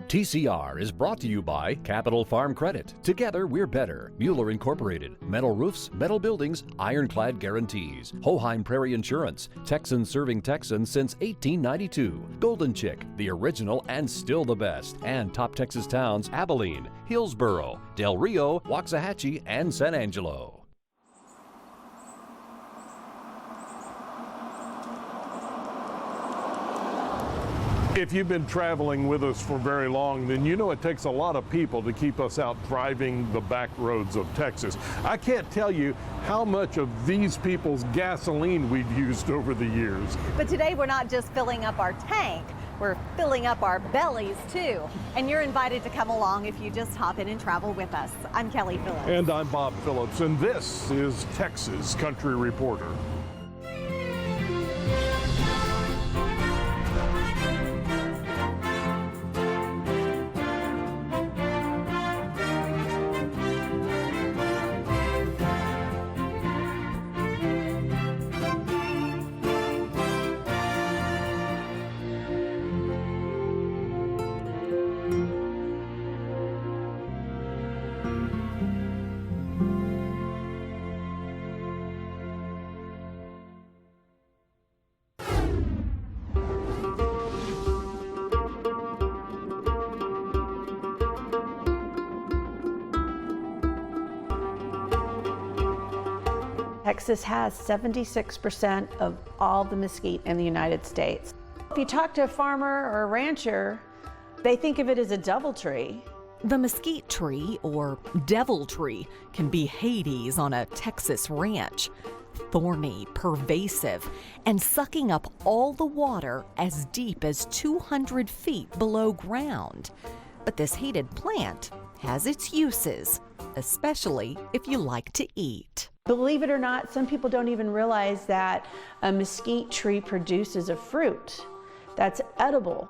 TCR is brought to you by Capital Farm Credit. Together we're better. Mueller Incorporated. Metal roofs, metal buildings, ironclad guarantees. Hoheim Prairie Insurance. Texans serving Texans since 1892. Golden Chick, the original and still the best. And top Texas towns Abilene, Hillsboro, Del Rio, Waxahachie, and San Angelo. If you've been traveling with us for very long, then you know it takes a lot of people to keep us out driving the back roads of Texas. I can't tell you how much of these people's gasoline we've used over the years. But today we're not just filling up our tank, we're filling up our bellies too. And you're invited to come along if you just hop in and travel with us. I'm Kelly Phillips. And I'm Bob Phillips, and this is Texas Country Reporter. Texas has 76% of all the mesquite in the United States. If you talk to a farmer or a rancher, they think of it as a doubletree. The mesquite tree, or devil tree, can be Hades on a Texas ranch. Thorny, pervasive, and sucking up all the water as deep as 200 feet below ground. But this hated plant has its uses, especially if you like to eat. Believe it or not, some people don't even realize that a mesquite tree produces a fruit that's edible.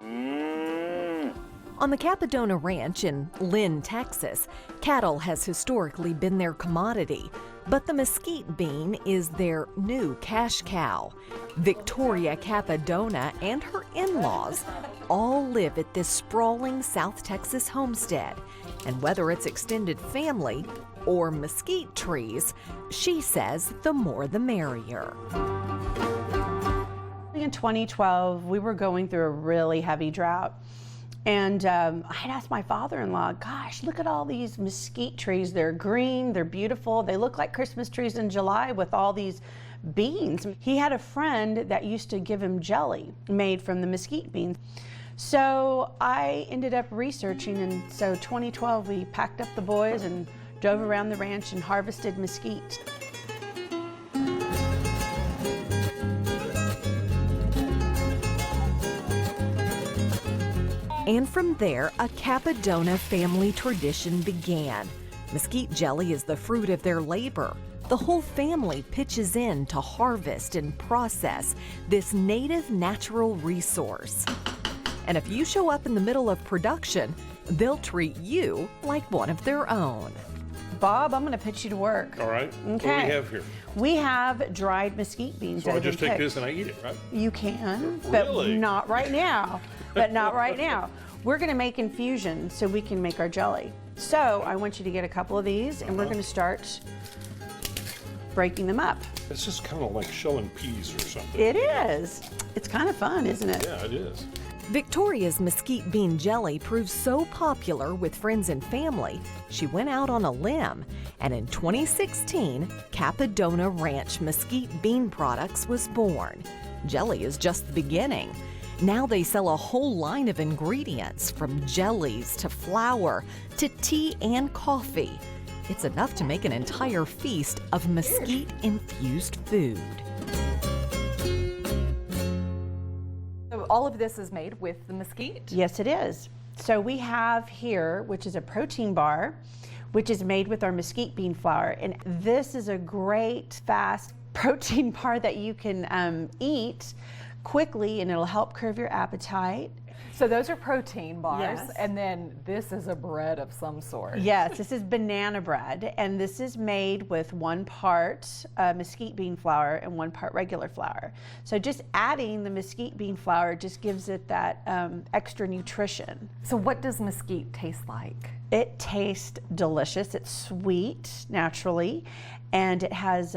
On the Capadona Ranch in Lynn, Texas, cattle has historically been their commodity, but the mesquite bean is their new cash cow. Victoria Capadona and her in-laws all live at this sprawling South Texas homestead, and whether it's extended family or mesquite trees, she says the more the merrier. In 2012, we were going through a really heavy drought. And I had asked my father-in-law, gosh, look at all these mesquite trees. They're green, they're beautiful. They look like Christmas trees in July with all these beans. He had a friend that used to give him jelly made from the mesquite beans. So I ended up researching, and so 2012, we packed up the boys and drove around the ranch and harvested mesquite. And from there, a Capadona family tradition began. Mesquite jelly is the fruit of their labor. The whole family pitches in to harvest and process this native natural resource. And if you show up in the middle of production, they'll treat you like one of their own. Bob, I'm going to put you to work. All right. Okay. What do we have here? We have dried mesquite beans. So I just take this and I eat it, right? You can, Really? but not right now. But not right now. We're going to make infusion so we can make our jelly. So I want you to get a couple of these, and we're going to start breaking them up. It's just kind of like shelling peas or something. It is. It's kind of fun, isn't it? Yeah, it is. Victoria's mesquite bean jelly proved so popular with friends and family, she went out on a limb, and in 2016, Capadona Ranch Mesquite Bean Products was born. Jelly is just the beginning. Now they sell a whole line of ingredients, from jellies to flour to tea and coffee. It's enough to make an entire feast of mesquite-infused food. So all of this is made with the mesquite? Yes, it is. So we have here, which is a protein bar, which is made with our mesquite bean flour. And this is a great, fast protein bar that you can eat quickly, and it'll help curb your appetite. So those are protein bars, Yes. and then this is a bread of some sort. Yes, this is banana bread, and this is made with 1 part mesquite bean flour and 1 part regular flour. So just adding the mesquite bean flour just gives it that extra nutrition. So what does mesquite taste like? It tastes delicious. It's sweet naturally, and it has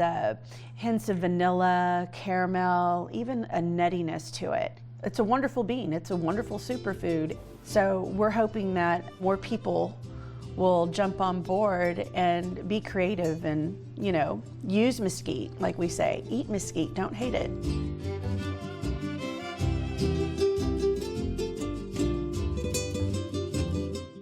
hints of vanilla, caramel, even a nuttiness to it. It's a wonderful bean. It's a wonderful superfood. So we're hoping that more people will jump on board and be creative and, you know, use mesquite, like we say. Eat mesquite, don't hate it.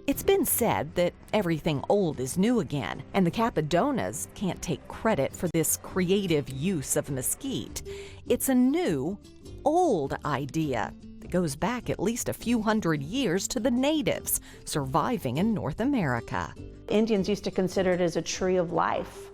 It's been said that everything old is new again, and the Capadonas can't take credit for this creative use of mesquite. It's a new, old idea that goes back at least a few hundred years to the natives surviving in North America. Indians used to consider it as a tree of life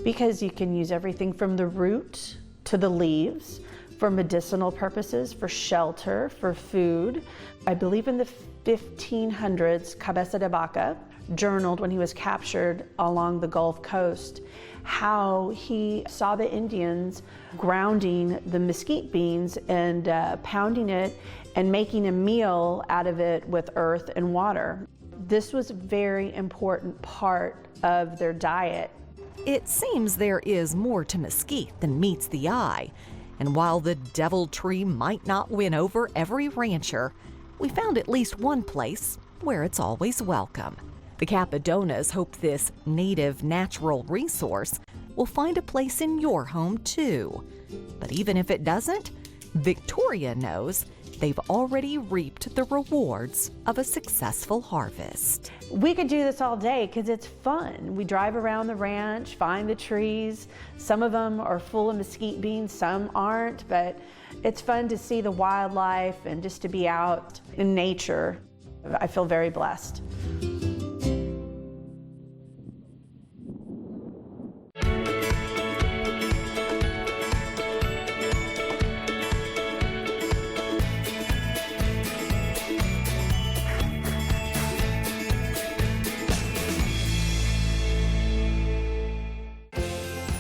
because you can use everything from the root to the leaves for medicinal purposes, for shelter, for food. I believe in the 1500s, Cabeza de Vaca journaled when he was captured along the Gulf Coast how he saw the Indians grounding the mesquite beans and pounding it and making a meal out of it with earth and water. This was a very important part of their diet. It seems there is more to mesquite than meets the eye. And while the devil tree might not win over every rancher, we found at least one place where it's always welcome. The Capadonas hope this native natural resource will find a place in your home too. But even if it doesn't, Victoria knows they've already reaped the rewards of a successful harvest. We could do this all day because it's fun. We drive around the ranch, find the trees. Some of them are full of mesquite beans, some aren't, but it's fun to see the wildlife and just to be out in nature. I feel very blessed.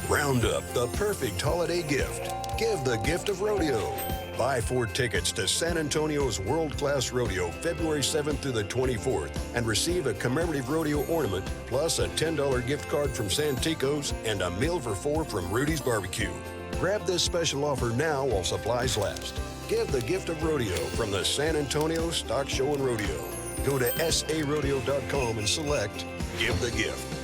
Round up the perfect holiday gift. Give the gift of rodeo. Buy 4 tickets to San Antonio's world-class rodeo February 7th through the 24th and receive a commemorative rodeo ornament plus a $10 gift card from Santico's and a meal for 4 from Rudy's Barbecue. Grab this special offer now while supplies last. Give the gift of rodeo from the San Antonio Stock Show and Rodeo. Go to sarodeo.com and select Give the Gift.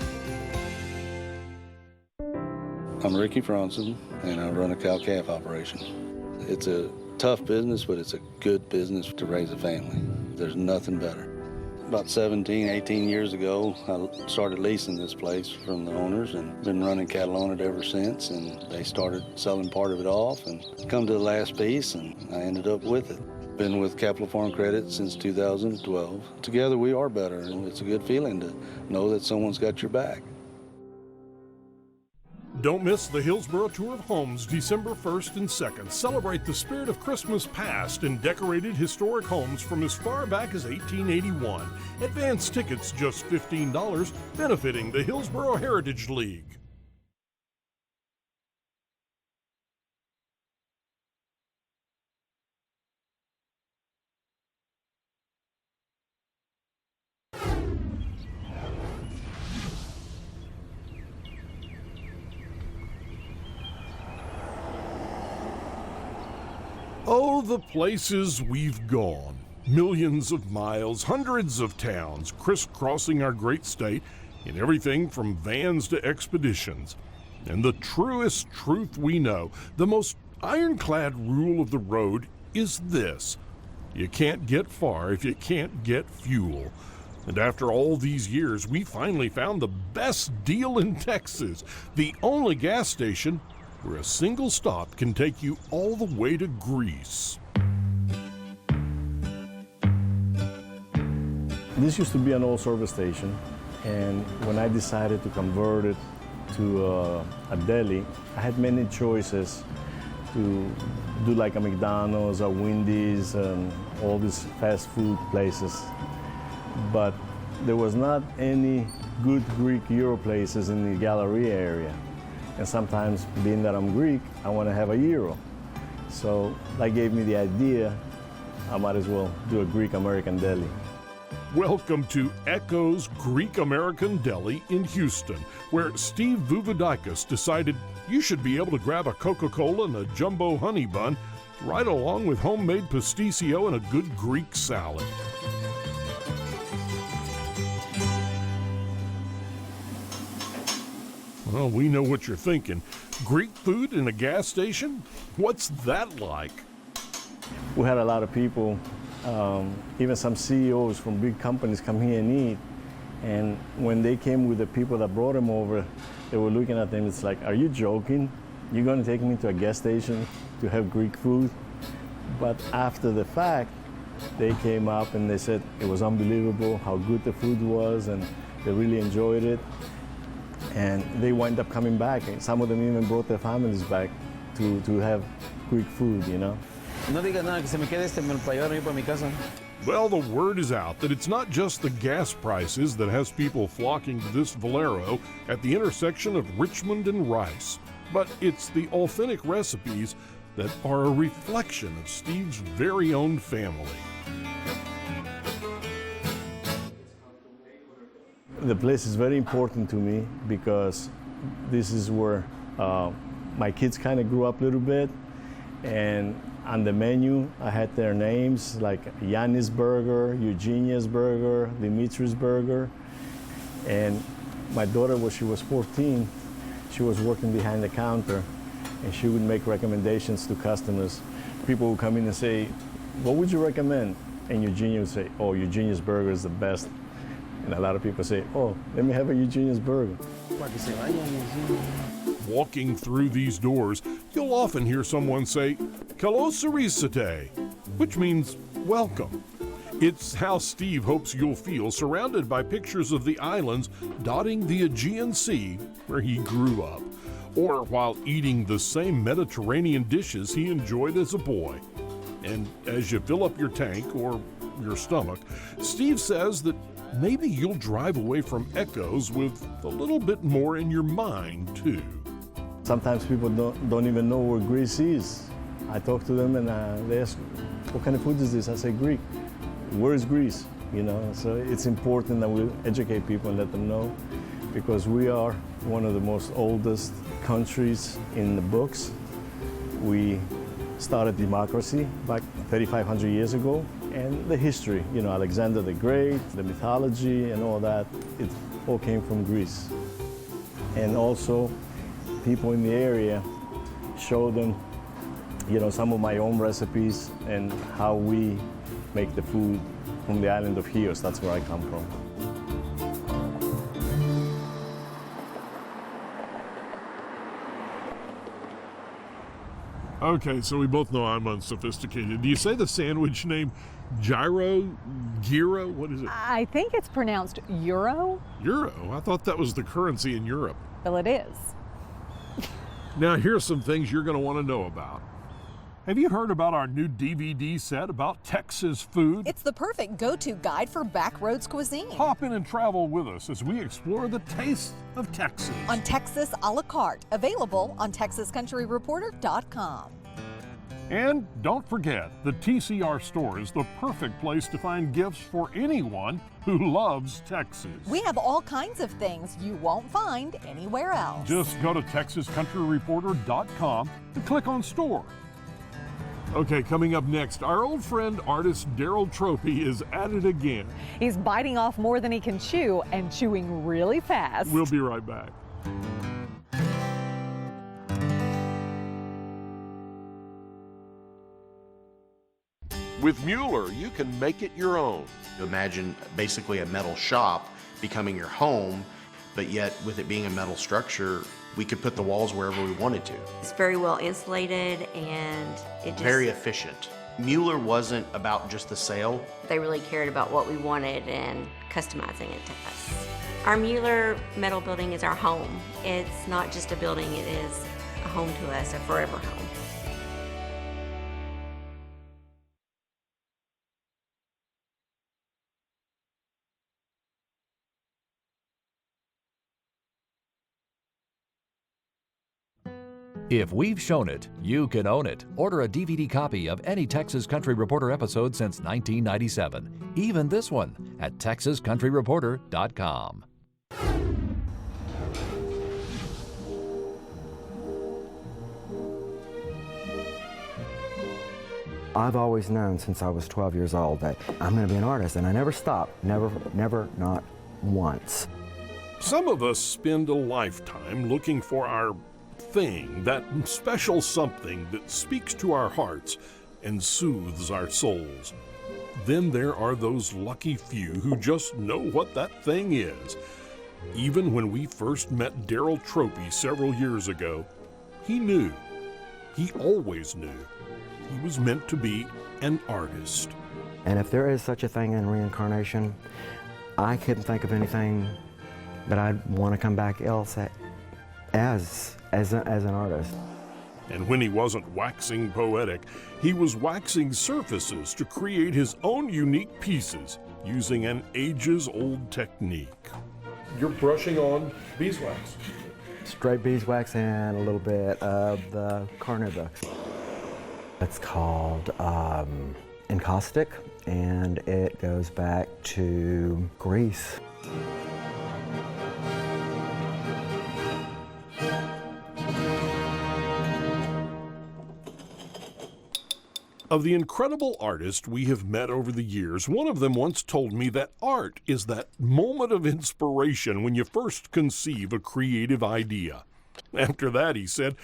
I'm Ricky Franson, and I run a cow-calf operation. It's a tough business, but it's a good business to raise a family. There's nothing better. About 17, 18 years ago, I started leasing this place from the owners and been running cattle on it ever since, and they started selling part of it off and come to the last piece, and I ended up with it. Been with Capital Farm Credit since 2012. Together we are better, and it's a good feeling to know that someone's got your back. Don't miss the Hillsborough Tour of Homes December 1st and 2nd. Celebrate the spirit of Christmas past in decorated historic homes from as far back as 1881. Advance tickets just $15, benefiting the Hillsborough Heritage League. Oh, the places we've gone. Millions of miles, hundreds of towns, crisscrossing our great state in everything from vans to expeditions. And the truest truth we know, the most ironclad rule of the road is this: you can't get far if you can't get fuel. And after all these years, we finally found the best deal in Texas, the only gas station where a single stop can take you all the way to Greece. This used to be an old service station, and when I decided to convert it to a deli, I had many choices to do like a McDonald's, a Wendy's, all these fast food places, but there was not any good Greek Euro places in the Galleria area. And sometimes, being that I'm Greek, I want to have a Euro. So that gave me the idea, I might as well do a Greek American deli. Welcome to Echo's Greek American Deli in Houston, where Steve Vuvadikis decided you should be able to grab a Coca-Cola and a jumbo honey bun right along with homemade pasticcio and a good Greek salad. Well, we know what you're thinking. Greek food in a gas station? What's that like? We had a lot of people, even some CEOs from big companies come here and eat. And when they came with the people that brought them over, they were looking at them, it's like, are you joking? You're going to take me to a gas station to have Greek food? But after the fact, they came up and they said it was unbelievable how good the food was, and they really enjoyed it. And they wind up coming back, and some of them even brought their families back to have Greek food, you know. No digas nada, que se me quede me lo puedo llevar a mí para mi casa. Well, the word is out that it's not just the gas prices that has people flocking to this Valero at the intersection of Richmond and Rice, but it's the authentic recipes that are a reflection of Steve's very own family. The place is very important to me because this is where my kids kind of grew up a little bit, and on the menu I had their names like Yannis Burger, Eugenia's Burger, Dimitri's Burger. And my daughter, when she was 14, she was working behind the counter, and she would make recommendations to customers. People would come in and say, what would you recommend? And Eugenia would say, oh, Eugenia's Burger is the best. And a lot of people say, oh, let me have a Eugenia's Burger. Walking through these doors, you'll often hear someone say, Kalosarissite, which means welcome. It's how Steve hopes you'll feel surrounded by pictures of the islands dotting the Aegean Sea where he grew up, or while eating the same Mediterranean dishes he enjoyed as a boy. And as you fill up your tank or your stomach, Steve says that maybe you'll drive away from Echoes with a little bit more in your mind, too. Sometimes people don't even know where Greece is. I talk to them and they ask, what kind of food is this? I say, Greek. Where is Greece? You know, so it's important that we educate people and let them know, because we are one of the most oldest countries in the books. We started democracy back 3,500 years ago, and the history, you know, Alexander the Great, the mythology and all that, it all came from Greece. And also, people in the area show them, you know, some of my own recipes and how we make the food from the island of Chios. That's where I come from. Okay, so we both know I'm unsophisticated. Do you say the sandwich name gyro? What is it? I think it's pronounced euro. Euro? I thought that was the currency in Europe. Well, it is. Now, here's some things you're going to want to know about. Have you heard about our new DVD set about Texas food? It's the perfect go-to guide for backroads cuisine. Hop in and travel with us as we explore the taste of Texas. On Texas a la carte, available on TexasCountryReporter.com. And don't forget, the TCR store is the perfect place to find gifts for anyone who loves Texas. We have all kinds of things you won't find anywhere else. Just go to TexasCountryReporter.com and click on store. Okay, coming up next, our old friend artist Daryl Tropey is at it again. He's biting off more than he can chew and chewing really fast. We'll be right back. With Mueller, you can make it your own. Imagine basically a metal shop becoming your home, but yet with it being a metal structure, we could put the walls wherever we wanted to. It's very well insulated and it just... Very efficient. Mueller wasn't about just the sale. They really cared about what we wanted and customizing it to us. Our Mueller metal building is our home. It's not just a building, it is a home to us, a forever home. If we've shown it, you can own it. Order a DVD copy of any Texas Country Reporter episode since 1997, even this one, at texascountryreporter.com. I've always known since I was 12 years old that I'm going to be an artist, and I never stopped, never, not once. Some of us spend a lifetime looking for our thing, that special something that speaks to our hearts and soothes our souls. Then there are those lucky few who just know what that thing is. Even when we first met Daryl Tropey several years ago, he knew. He always knew. He was meant to be an artist. And if there is such a thing in reincarnation, I couldn't think of anything that I'd want to come back else as an artist. And when he wasn't waxing poetic, he was waxing surfaces to create his own unique pieces using an ages-old technique. You're brushing on beeswax. Straight beeswax and a little bit of the carnauba. It's called encaustic, and it goes back to Greece. Of the incredible artists we have met over the years, one of them once told me that art is that moment of inspiration when you first conceive a creative idea. After that, he said,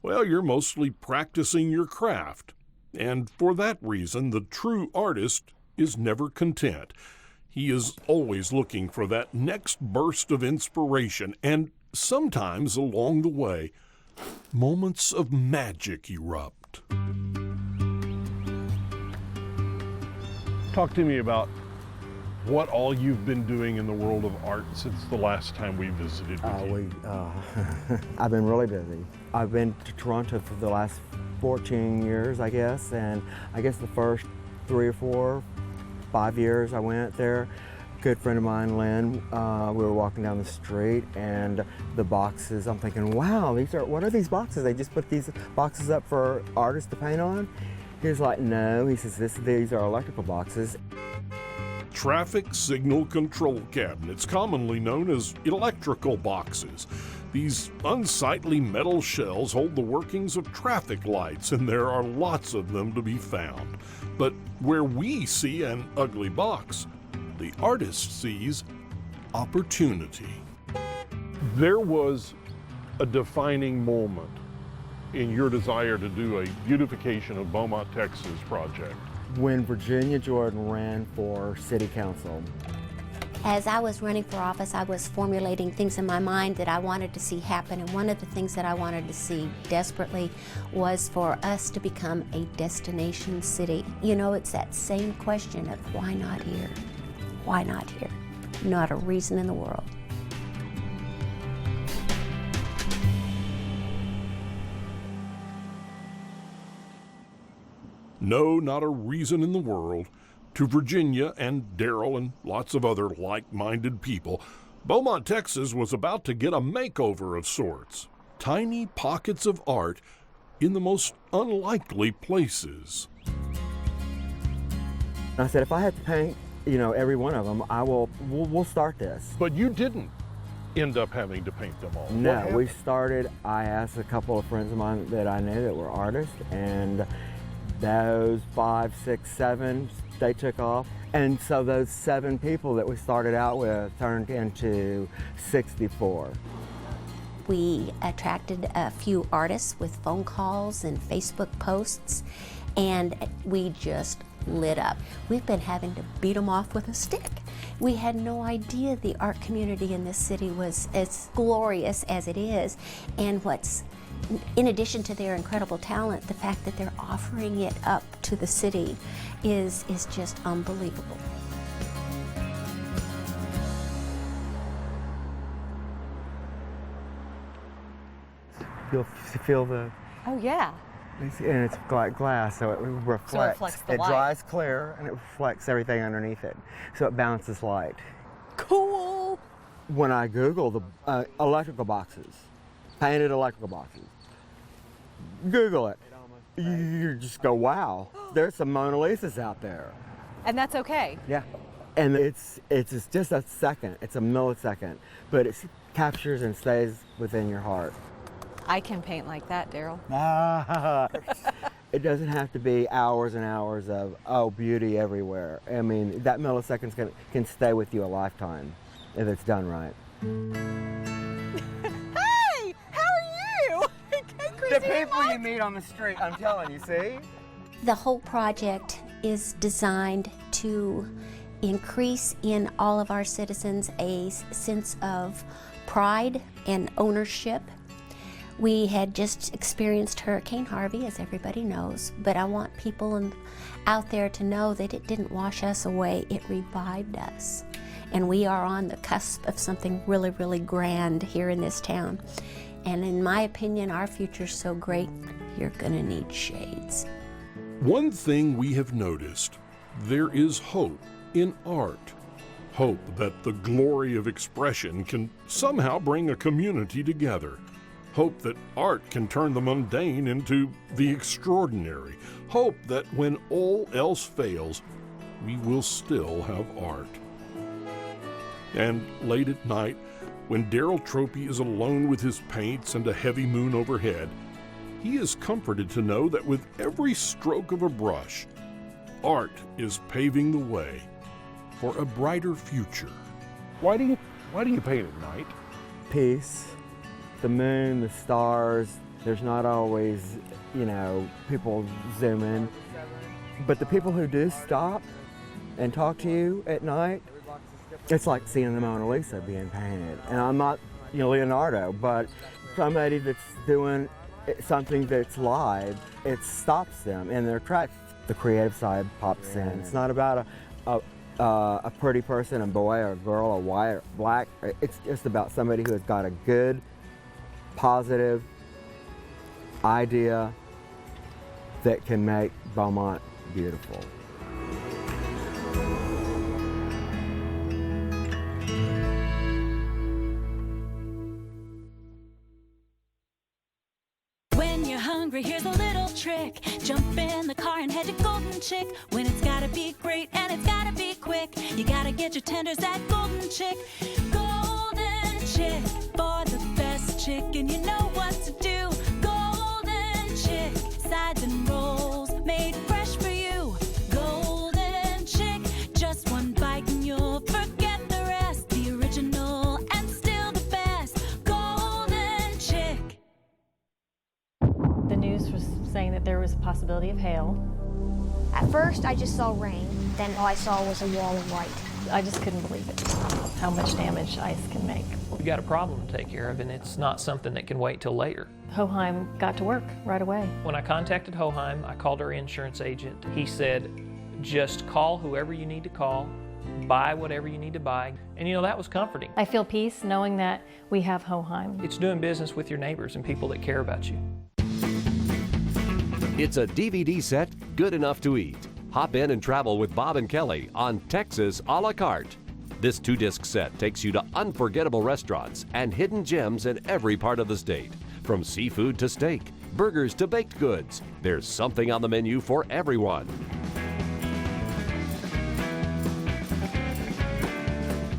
well, you're mostly practicing your craft. And for that reason, the true artist is never content. He is always looking for that next burst of inspiration, and sometimes along the way, moments of magic erupt. Talk to me about what all you've been doing in the world of art since the last time we visited with you. I've been really busy. I've been to Toronto for the last 14 years, I guess, and I guess the first 3 or 4, 5 years I went there. A good friend of mine, Lynn, we were walking down the street, and the boxes, I'm thinking, wow, what are these boxes? They just put these boxes up for artists to paint on? He's like, no, he says, these are electrical boxes. Traffic signal control cabinets, commonly known as electrical boxes. These unsightly metal shells hold the workings of traffic lights, and there are lots of them to be found. But where we see an ugly box, the artist sees opportunity. There was a defining moment in your desire to do a beautification of Beaumont, Texas project. When Virginia Jordan ran for city council. As I was running for office, I was formulating things in my mind that I wanted to see happen, and one of the things that I wanted to see desperately was for us to become a destination city. You know, it's that same question of why not here? Why not here? Not a reason in the world. No, not a reason in the world. To Virginia and Daryl and lots of other like-minded people, Beaumont, Texas was about to get a makeover of sorts. Tiny pockets of art in the most unlikely places. I said, if I had to paint, every one of them, we'll start this. But you didn't end up having to paint them all. No, we started, I asked a couple of friends of mine that I knew that were artists, and those 5, 6, 7, they took off. And so those 7 people that we started out with turned into 64. We attracted a few artists with phone calls and Facebook posts, and we just lit up. We've been having to beat them off with a stick. We had no idea the art community in this city was as glorious as it is, and in addition to their incredible talent, the fact that they're offering it up to the city is just unbelievable. You'll feel the... Oh, yeah. And it's like glass, so it reflects. So it reflects the light. It dries clear, and it reflects everything underneath it. So it bounces light. Cool. When I Google the electrical boxes, painted electrical boxes, Google it. You just go, wow, there's some Mona Lisas out there. And that's okay. Yeah. And it's just a second, it's a millisecond, but it captures and stays within your heart. I can paint like that, Daryl. It doesn't have to be hours and hours of, beauty everywhere. I mean, that millisecond can stay with you a lifetime if it's done right. Hey, how are you? The people you meet on the street, I'm telling you, see? The whole project is designed to increase in all of our citizens a sense of pride and ownership. We had just experienced Hurricane Harvey, as everybody knows, but I want people out there to know that it didn't wash us away, it revived us. And we are on the cusp of something really, really grand here in this town. And in my opinion, our future's so great, you're gonna need shades. One thing we have noticed, there is hope in art. Hope that the glory of expression can somehow bring a community together. Hope that art can turn the mundane into the extraordinary. Hope that when all else fails, we will still have art. And late at night, when Daryl Tropey is alone with his paints and a heavy moon overhead, he is comforted to know that with every stroke of a brush, art is paving the way for a brighter future. Why do you paint at night? Peace. The moon, the stars, there's not always, people zoom in. But the people who do stop and talk to you at night, it's like seeing the Mona Lisa being painted. And I'm not, Leonardo, but somebody that's doing something that's live, it stops them in their tracks. The creative side pops in. It's not about a pretty person, a boy or a girl, or white or black. It's just about somebody who has got a good, positive idea that can make Beaumont beautiful. When you're hungry, here's a little trick. Jump in the car and head to Golden Chick. When it's gotta be great and it's gotta be quick, you gotta get your tenders at Golden Chick. Golden Chick, for the best chicken, you know what to do. Golden Chick, sides and rolls made fresh for you. Golden Chick, just one bite and you'll forget the rest. The original and still the best. Golden Chick. The news was saying that there was a possibility of hail. At first, I just saw rain. Then all I saw was a wall of white. I just couldn't believe it, how much damage ice can make. We got a problem to take care of, and it's not something that can wait till later. Hoheim got to work right away. When I contacted Hoheim, I called our insurance agent. He said, just call whoever you need to call, buy whatever you need to buy. And that was comforting. I feel peace knowing that we have Hoheim. It's doing business with your neighbors and people that care about you. It's a DVD set good enough to eat. Hop in and travel with Bob and Kelly on Texas a la carte. This 2-disc set takes you to unforgettable restaurants and hidden gems in every part of the state. From seafood to steak, burgers to baked goods, there's something on the menu for everyone.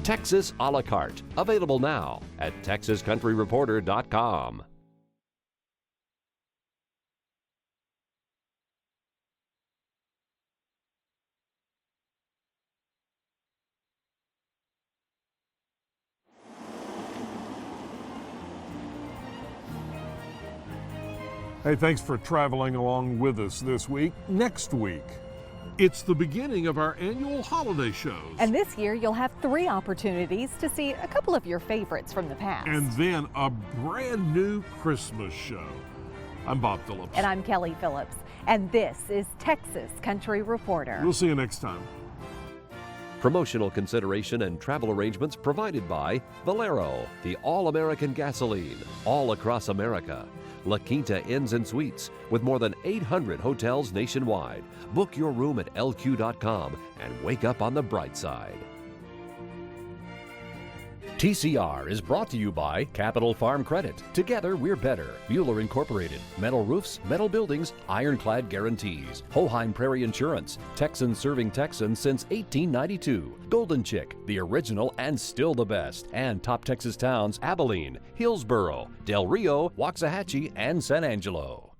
Texas a la carte, available now at TexasCountryReporter.com. Hey, thanks for traveling along with us this week. Next week, it's the beginning of our annual holiday shows. And this year, you'll have 3 opportunities to see a couple of your favorites from the past. And then a brand new Christmas show. I'm Bob Phillips. And I'm Kelly Phillips. And this is Texas Country Reporter. We'll see you next time. Promotional consideration and travel arrangements provided by Valero, the all-American gasoline, all across America. La Quinta Inns and Suites, with more than 800 hotels nationwide. Book your room at lq.com and wake up on the bright side. TCR is brought to you by Capital Farm Credit. Together, we're better. Mueller Incorporated. Metal roofs, metal buildings, ironclad guarantees. Hoheim Prairie Insurance. Texans serving Texans since 1892. Golden Chick, the original and still the best. And top Texas towns, Abilene, Hillsboro, Del Rio, Waxahachie, and San Angelo.